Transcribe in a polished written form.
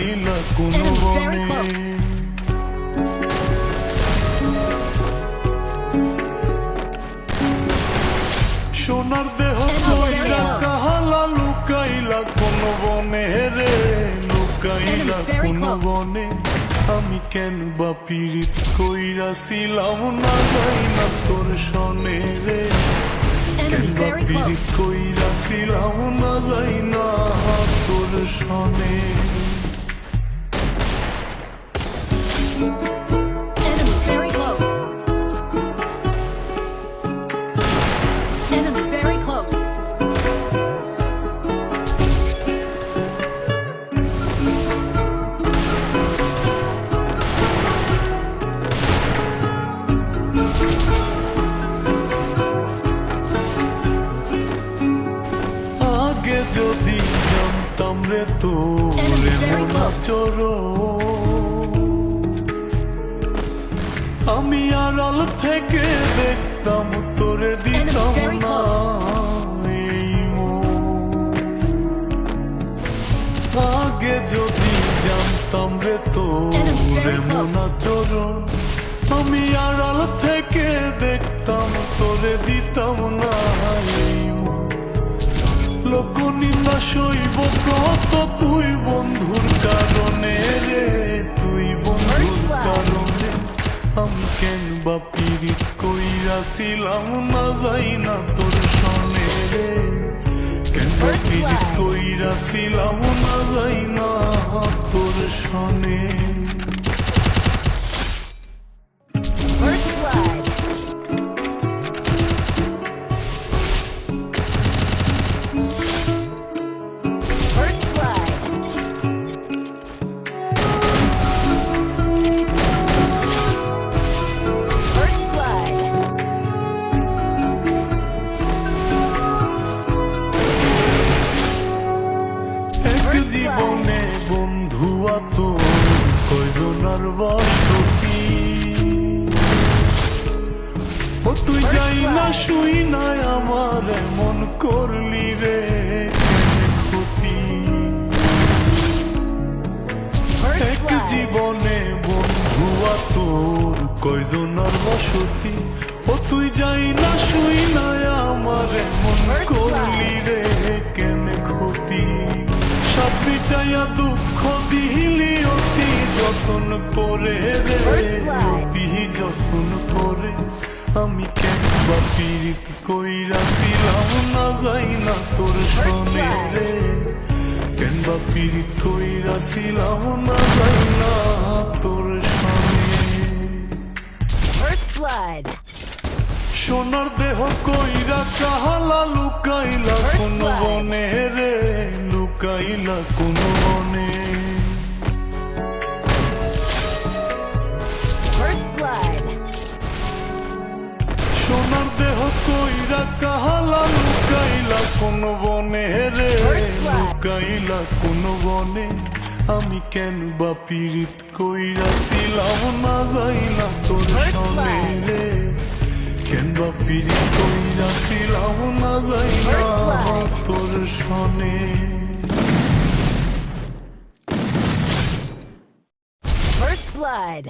লুকাইলা কোন বনে সোনার দেহ কইরা কাহালা লুকাইলা কোন বনে রে লুকাইলা কোন বনে আমি কেন বা পীড়িত কইরাছিলাম না যাই না তোর সনে রে কেন বা পীড়িত কইরাছিলাম না যাই না তোর সনে যদি জানতাম রে তোরে মনা চোরো আমি আড়াল থেকে দেখতাম তোরে দিতাম না এই আগে যদি জানতাম রে তোরে মনা চোরো আমি আড়াল থেকে দেখতাম তোরে দিতাম না এই লোকনিন্দা সইব কত তুই বন্ধুর কারণে রে তুই বন্ধুর কারণে আমি কেন বা পীড়িত কইরাছিলাম না যাই না তোর সনে রে কেন বা পীড়িত কইরাছিলাম না যাই না তোর সনে জীবনে বন্ধুয়া তোর কয়জনার বসতি ও তুই যাই না শুই না আমার মন করলি রে ক্ষতি এক জীবনে বন্ধুয়া তোর কয়জনার বসতি ও তুই যাই না শুই না আমার মন করলি রে কেন ক্ষতি সবটাইয়া দুঃখ দিলি অতি যতন করে রে অতি যতন করে আমি কেন বা পীড়িত কইরাছিলাম না যাই না তোর সনে রে কেন বা পীড়িত কইরাছিলাম না যাই না তোর সনে সোনার দেহ কইরা কাহালা লুকাইলা কোন বনে রে লুকাইলা কোন বনে সোনার দেহ কইরা কাহালা লুকাইলা কোন বনে রে লুকাইলা কোন বনে আমি কেন বা পীড়িত কইরাছিলাম না যাই না তোর সনে রে কেন বা পীড়িত কইরাছিলাম না যাই না তোর সনে First blood.